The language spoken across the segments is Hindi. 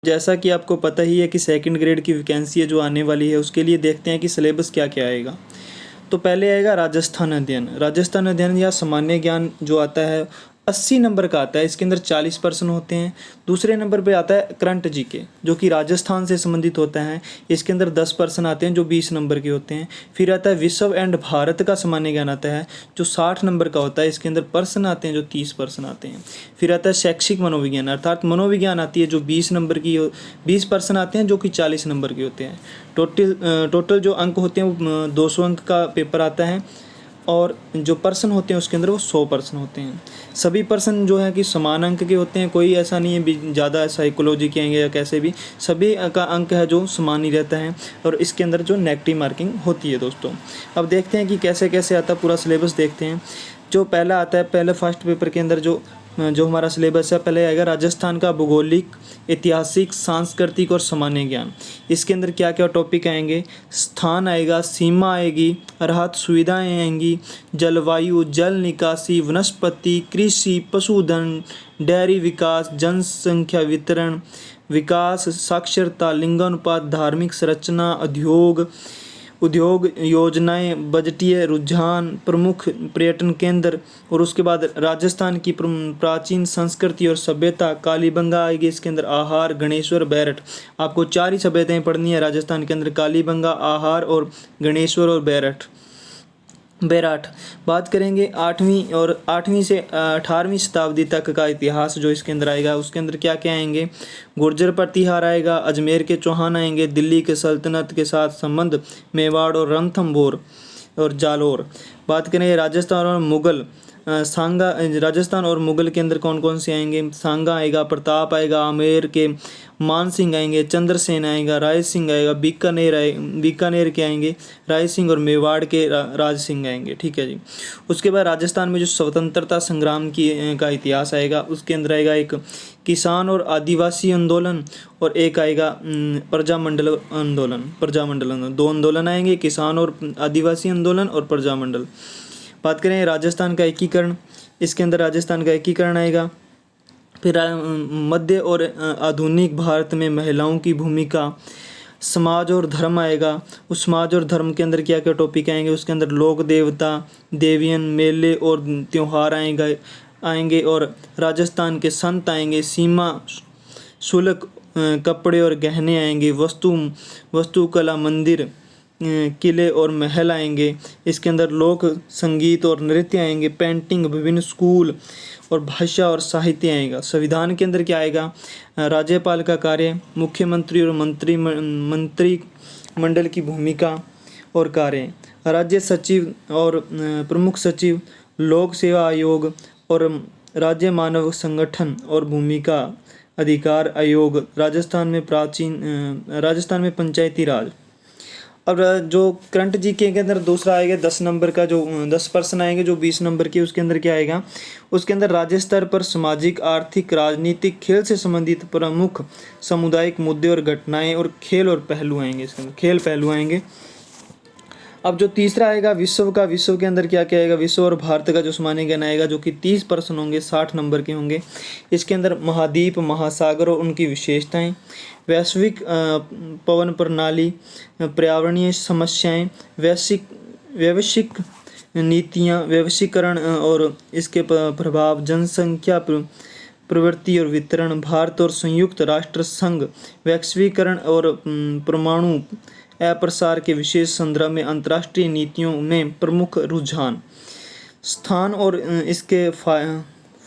जैसा कि आपको पता ही है कि सेकंड ग्रेड की वैकेंसी है जो आने वाली है, उसके लिए देखते हैं कि सिलेबस क्या क्या आएगा। तो पहले आएगा राजस्थान अध्ययन। राजस्थान अध्ययन या सामान्य ज्ञान जो आता है 80 नंबर का आता है, इसके अंदर 40% होते हैं। दूसरे नंबर पे आता है करंट जीके जो कि राजस्थान से संबंधित होता है, इसके अंदर 10% आते हैं जो 20 नंबर के होते हैं। फिर आता है विश्व एंड भारत का सामान्य ज्ञान आता है जो 60 नंबर का होता है, इसके अंदर पर्सन आते हैं जो 30% आते हैं। फिर आता है शैक्षिक मनोविज्ञान अर्थात मनोविज्ञान आती है जो 20 नंबर की 20% आते हैं जो कि 40 नंबर के होते हैं। टोटल जो अंक होते हैं वो 200 अंक का पेपर आता है और जो पर्सन होते हैं उसके अंदर वो 100% होते हैं। सभी पर्सन जो है कि समान अंक के होते हैं, कोई ऐसा नहीं है ज़्यादा साइकोलॉजी के आएंगे या कैसे भी, सभी का अंक है जो समान ही रहता है और इसके अंदर जो नेगेटिव मार्किंग होती है दोस्तों। अब देखते हैं कि कैसे कैसे आता है, पूरा सिलेबस देखते हैं। जो पहला आता है, पहले फर्स्ट पेपर के अंदर जो हमारा सिलेबस है, पहले आएगा राजस्थान का भूगोलिक, ऐतिहासिक, सांस्कृतिक और सामान्य ज्ञान। इसके अंदर क्या क्या टॉपिक आएंगे, स्थान आएगा, सीमा आएगी, राहत सुविधाएं आएंगी, जलवायु, जल निकासी, वनस्पति, कृषि, पशुधन, डेयरी विकास, जनसंख्या वितरण, विकास, साक्षरता, लिंगानुपात, धार्मिक संरचना, उद्योग योजनाएं, बजटीय रुझान, प्रमुख पर्यटन केंद्र और उसके बाद राजस्थान की प्राचीन संस्कृति और सभ्यता, कालीबंगा आएगी इसके अंदर, आहार, गणेश्वर, बैरठ। आपको 4 ही सभ्यताएं पढ़नी है राजस्थान के अंदर, कालीबंगा, आहार और गणेश्वर और बैराठ। बात करेंगे 8वीं से 18वीं शताब्दी तक का इतिहास जो इसके अंदर आएगा, उसके अंदर क्या क्या आएंगे, गुर्जर प्रतिहार आएगा, अजमेर के चौहान आएंगे, दिल्ली के सल्तनत के साथ संबंध, मेवाड़ और रणथंभौर और जालोर। बात करें राजस्थान और मुगल, सांगा, राजस्थान और मुगल के अंदर कौन कौन से आएंगे, सांगा आएगा, प्रताप आएगा, आमेर के मान सिंह आएंगे, चंद्रसेन आएगा, राय सिंह आएगा, बीकानेर के आएंगे राय सिंह और मेवाड़ के राज सिंह आएंगे। ठीक है जी। उसके बाद राजस्थान में जो स्वतंत्रता संग्राम का इतिहास आएगा, उसके अंदर आएगा एक किसान और आदिवासी आंदोलन और एक आएगा प्रजामंडल आंदोलन। 2 आंदोलन आएंगे, किसान और आदिवासी आंदोलन और प्रजामंडल। बात करें राजस्थान का एकीकरण, इसके अंदर राजस्थान का एकीकरण आएगा। फिर मध्य और आधुनिक भारत में महिलाओं की भूमिका, समाज और धर्म आएगा। उस समाज और धर्म के अंदर क्या क्या टॉपिक आएंगे, उसके अंदर लोक देवता, देवियन, मेले और त्योहार आएंगे और राजस्थान के संत आएंगे, सीमा शुल्क, कपड़े और गहने आएंगे, वस्तु कला, मंदिर, किले और महल आएंगे। इसके अंदर लोक संगीत और नृत्य आएंगे, पेंटिंग, विभिन्न स्कूल और भाषा और साहित्य आएगा। संविधान के अंदर क्या आएगा, राज्यपाल का कार्य, मुख्यमंत्री और मंत्रिमंडल की भूमिका और कार्य, राज्य सचिव और प्रमुख सचिव, लोक सेवा आयोग और राज्य मानव संगठन और भूमिका अधिकार आयोग। राजस्थान में पंचायती राज। अब जो करंट जीके के अंदर दूसरा आएगा 10 नंबर का, जो 10% आएंगे जो 20 नंबर के, उसके अंदर क्या आएगा, उसके अंदर राज्य स्तर पर सामाजिक, आर्थिक, राजनीतिक, खेल से संबंधित प्रमुख सामुदायिक मुद्दे और घटनाएं और खेल और पहलू आएंगे, इसके अंदर खेल पहलू आएंगे। अब जो तीसरा आएगा विश्व के अंदर क्या क्या आएगा, विश्व और भारत का जो सामान्य ज्ञान आएगा जो कि 30% होंगे, 60 नंबर के होंगे। इसके अंदर महाद्वीप, महासागर और उनकी विशेषताएं, वैश्विक पवन प्रणाली, पर्यावरणीय समस्याएं, वैश्विक नीतियां, वैश्वीकरण और इसके प्रभाव, जनसंख्या प्रवृत्ति और वितरण, भारत और संयुक्त राष्ट्र संघ, वैश्वीकरण और परमाणु अप्रसार के विशेष संदर्भ में अंतर्राष्ट्रीय नीतियों में प्रमुख रुझान, स्थान और इसके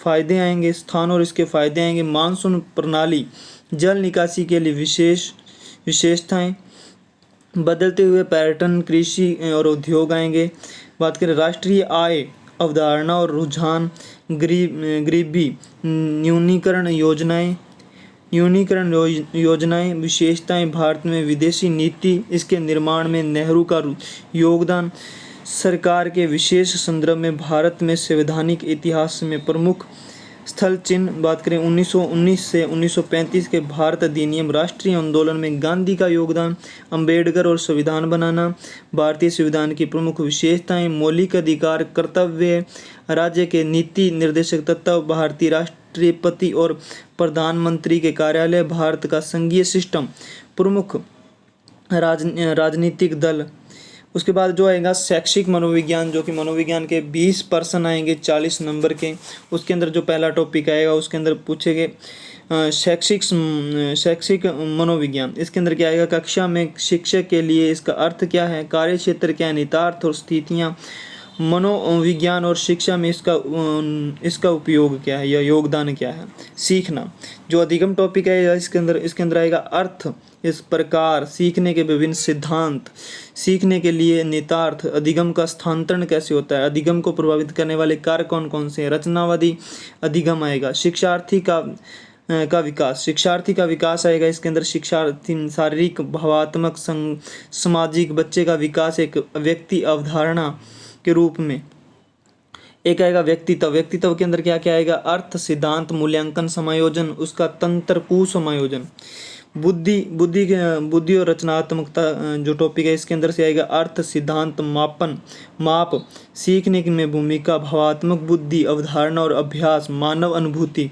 फायदे आएंगे, मानसून प्रणाली, जल निकासी के लिए विशेषताएं, बदलते हुए पर्यटन, कृषि और उद्योग आएंगे। बात करें राष्ट्रीय आय अवधारणा और रुझान, गरीबी न्यूनीकरण योजनाएं, विशेषताएं, भारत में विदेशी नीति, इसके निर्माण में नेहरू का योगदान, सरकार के विशेष संदर्भ में भारत में संवैधानिक इतिहास में प्रमुख स्थल चिन्ह। बात करें 1919 से 1935 के भारत अधिनियम, राष्ट्रीय आंदोलन में गांधी का योगदान, अंबेडकर और संविधान बनाना, भारतीय संविधान की प्रमुख विशेषताएं, मौलिक अधिकार, कर्तव्य, राज्य के नीति निर्देशक तत्व, भारतीय राष्ट्रपति और प्रधानमंत्री के कार्यालय, भारत का संघीय सिस्टम, प्रमुख राजनीतिक दल। उसके बाद जो आएगा शैक्षिक मनोविज्ञान, जो कि मनोविज्ञान के 20 पर्सन आएंगे 40 नंबर के। उसके अंदर जो पहला टॉपिक आएगा उसके अंदर पूछेंगे शैक्षिक मनोविज्ञान। इसके अंदर क्या आएगा, कक्षा में शिक्षक के लिए इसका अर्थ क्या है, कार्य क्षेत्र क्या है, निहितार्थ और स्थितियाँ, मनोविज्ञान और शिक्षा में इसका उपयोग क्या है या योगदान क्या है। सीखना, जो अधिगम टॉपिक है इसके अंदर आएगा अर्थ, इस प्रकार, सीखने के विभिन्न सिद्धांत, सीखने के लिए निहितार्थ, अधिगम का स्थानांतरण कैसे होता है, अधिगम को प्रभावित करने वाले कार्य कौन कौन से हैं, रचनावादी अधिगम आएगा। शिक्षार्थी का विकास आएगा। इसके अंदर शिक्षार्थी शारीरिक, भावात्मक, सामाजिक, बच्चे का विकास एक व्यक्ति अवधारणा के रूप में। एक आएगा व्यक्तित्व के अंदर क्या क्या आएगा, अर्थ, सिद्धांत, मूल्यांकन, समायोजन, उसका तंत्र, कुसमायोजन। बुद्धि और रचनात्मकता जो टॉपिक है इसके अंदर से आएगा अर्थ, सिद्धांत, माप, सीखने में भूमिका, भावात्मक बुद्धि, अवधारणा और अभ्यास, मानव अनुभूति।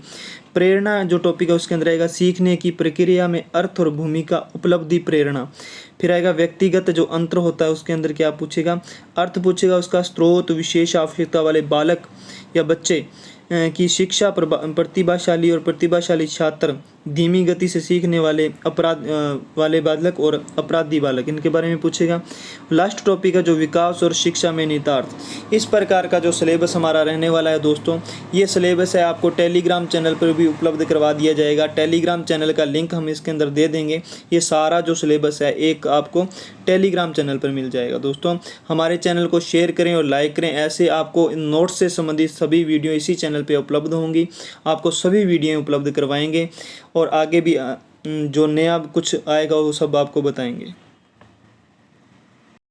प्रेरणा जो टॉपिक है उसके अंदर आएगा सीखने की प्रक्रिया में अर्थ और भूमिका, उपलब्धि, प्रेरणा। फिर आएगा व्यक्तिगत जो अंतर होता है उसके अंदर क्या पूछेगा, अर्थ पूछेगा, उसका स्रोत, विशेष आवश्यकता वाले बालक या बच्चे की शिक्षा, प्रतिभाशाली और प्रतिभाशाली छात्र, धीमी गति से सीखने वाले वाले बालक और अपराधी बालक, इनके बारे में पूछेगा। लास्ट टॉपिक है जो विकास और शिक्षा में निहितार्थ। इस प्रकार का जो सिलेबस हमारा रहने वाला है दोस्तों, ये सिलेबस है आपको टेलीग्राम चैनल पर भी उपलब्ध करवा दिया जाएगा। टेलीग्राम चैनल का लिंक हम इसके अंदर दे देंगे। ये सारा जो सिलेबस है एक आपको टेलीग्राम चैनल पर मिल जाएगा। दोस्तों हमारे चैनल को शेयर करें और लाइक करें। ऐसे आपको नोट्स से संबंधित सभी वीडियो इसी चैनल पे उपलब्ध होंगी। आपको सभी वीडियो उपलब्ध करवाएंगे और आगे भी जो नया कुछ आएगा वो सब आपको बताएंगे।